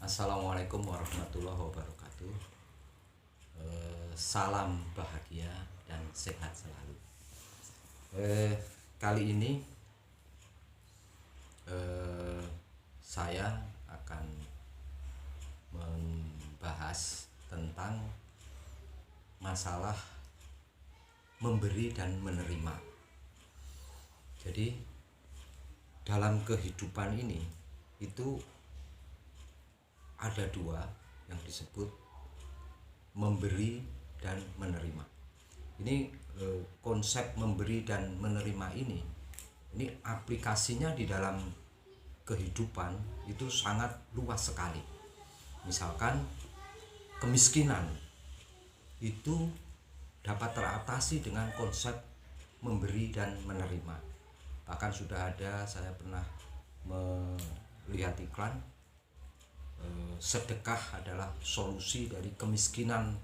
Assalamualaikum warahmatullahi wabarakatuh. Salam bahagia dan sehat selalu. Kali ini saya akan membahas tentang masalah memberi dan menerima. Jadi dalam kehidupan ini itu ada dua yang disebut memberi dan menerima. Ini konsep memberi dan menerima ini aplikasinya di dalam kehidupan itu sangat luas sekali. Misalkan kemiskinan itu dapat teratasi dengan konsep memberi dan menerima. Bahkan sudah ada, saya pernah melihat iklan, sedekah adalah solusi dari kemiskinan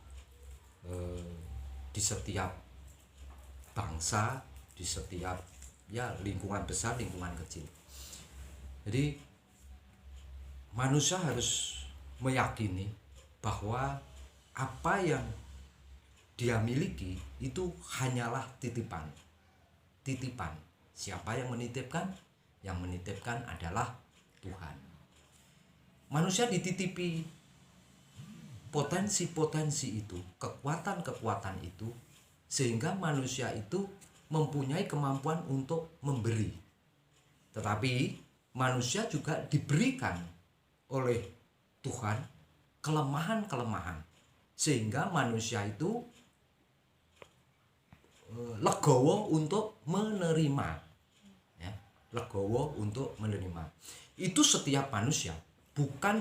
di setiap bangsa, di setiap lingkungan besar, lingkungan kecil. Jadi manusia harus meyakini bahwa apa yang dia miliki itu hanyalah titipan. Siapa yang menitipkan? Yang menitipkan adalah Tuhan. Manusia dititipi potensi-potensi itu, kekuatan-kekuatan itu, sehingga manusia itu mempunyai kemampuan untuk memberi. Tetapi manusia juga diberikan oleh Tuhan kelemahan-kelemahan, sehingga manusia itu legowo untuk menerima. Legowo untuk menerima. Itu setiap manusia. Bukan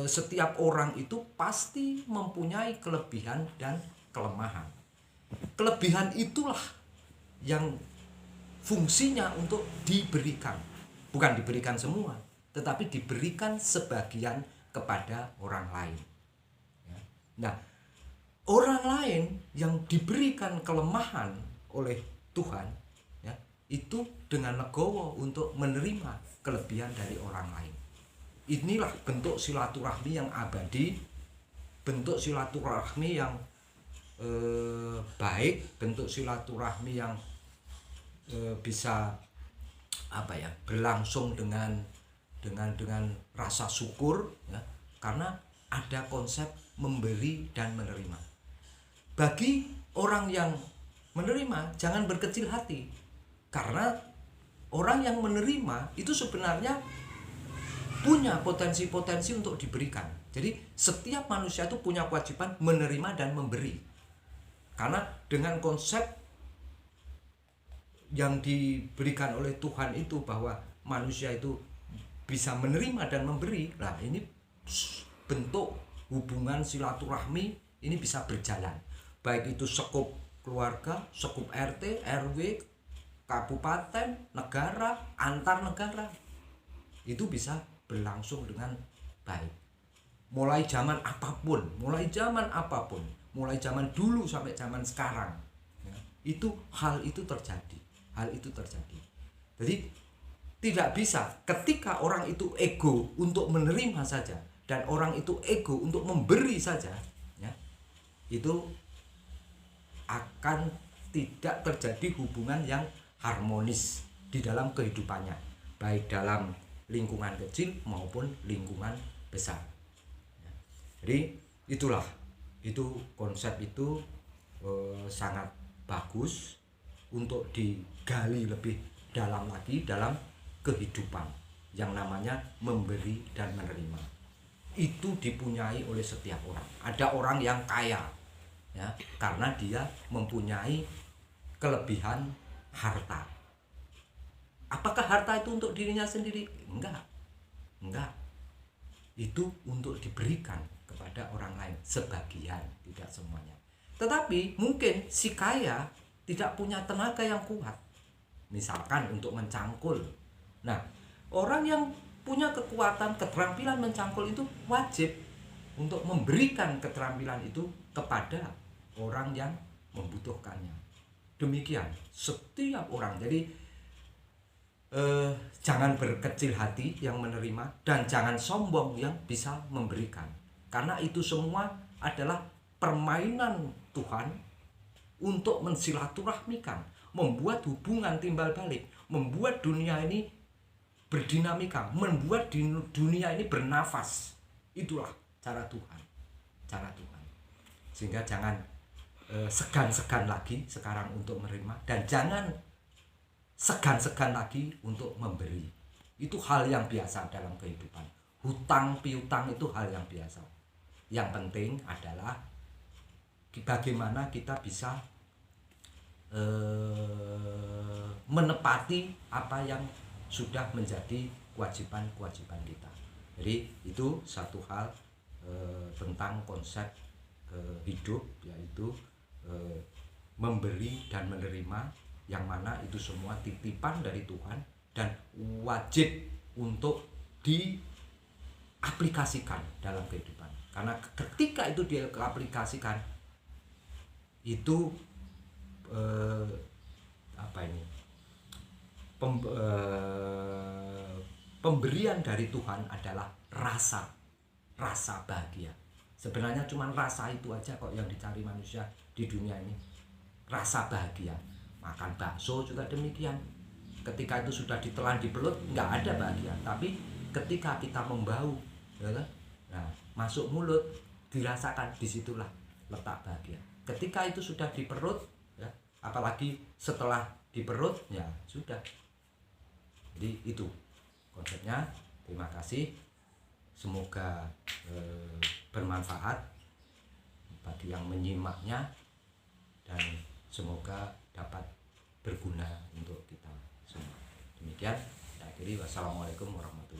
setiap orang itu pasti mempunyai kelebihan dan kelemahan. Kelebihan itulah yang fungsinya untuk diberikan. Bukan diberikan semua, tetapi diberikan sebagian kepada orang lain. Nah, orang lain yang diberikan kelemahan oleh Tuhan, itu dengan legowo untuk menerima kelebihan dari orang lain. Inilah bentuk silaturahmi yang abadi, bentuk silaturahmi yang baik, bentuk silaturahmi yang bisa berlangsung dengan rasa syukur, karena ada konsep memberi dan menerima. Bagi orang yang menerima, jangan berkecil hati, karena orang yang menerima itu sebenarnya punya potensi-potensi untuk diberikan. Jadi setiap manusia itu punya kewajiban menerima dan memberi. Karena dengan konsep yang diberikan oleh Tuhan itu bahwa manusia itu bisa menerima dan memberi, nah ini bentuk hubungan silaturahmi ini bisa berjalan. Baik itu sekup keluarga, sekup RT, RW, kabupaten, negara, antar negara. Itu bisa berlangsung dengan baik. Mulai zaman apapun, mulai zaman dulu sampai zaman sekarang, hal itu terjadi. Jadi tidak bisa ketika orang itu ego untuk menerima saja dan orang itu ego untuk memberi saja, itu akan tidak terjadi hubungan yang harmonis di dalam kehidupannya, baik dalam lingkungan kecil maupun lingkungan besar. Jadi itu konsep itu sangat bagus untuk digali lebih dalam lagi dalam kehidupan yang namanya memberi dan menerima. Itu dipunyai oleh setiap orang. Ada orang yang kaya, karena dia mempunyai kelebihan harta. Apakah harta itu untuk dirinya sendiri? Enggak. Itu untuk diberikan kepada orang lain, sebagian, tidak semuanya. Tetapi mungkin si kaya tidak punya tenaga yang kuat, misalkan untuk mencangkul. Nah, orang yang punya kekuatan, keterampilan mencangkul itu wajib untuk memberikan keterampilan itu kepada orang yang membutuhkannya. Demikian setiap orang. Jadi jangan berkecil hati yang menerima, dan jangan sombong yang bisa memberikan. Karena itu semua adalah permainan Tuhan untuk mensilaturahmikan, membuat hubungan timbal balik, membuat dunia ini berdinamika, membuat dunia ini bernafas. Itulah cara Tuhan. Sehingga jangan segan-segan lagi sekarang untuk menerima, dan jangan segan-segan lagi untuk memberi. Itu hal yang biasa dalam kehidupan. Hutang piutang itu hal yang biasa. Yang penting adalah bagaimana kita bisa menepati apa yang sudah menjadi kewajiban-kewajiban kita. Jadi itu satu hal tentang konsep hidup, yaitu memberi dan menerima, yang mana itu semua titipan dari Tuhan dan wajib untuk diaplikasikan dalam kehidupan. Karena ketika itu diaplikasikan, itu pemberian dari Tuhan adalah rasa bahagia. Sebenarnya cuma rasa itu aja kok yang dicari manusia di dunia ini, rasa bahagia. Makan bakso juga demikian, ketika itu sudah ditelan di perut nggak ada bahagia. Tapi ketika kita membau, ya kan? Nah, masuk mulut dirasakan, disitulah letak bahagia. Ketika itu sudah di perut, ya, apalagi setelah di perut, ya sudah. Jadi itu konsepnya. Terima kasih, semoga bermanfaat bagi yang menyimaknya, dan semoga dapat berguna untuk kita semua. Demikian, akhiri, wassalamualaikum warahmatullahi wabarakatuh.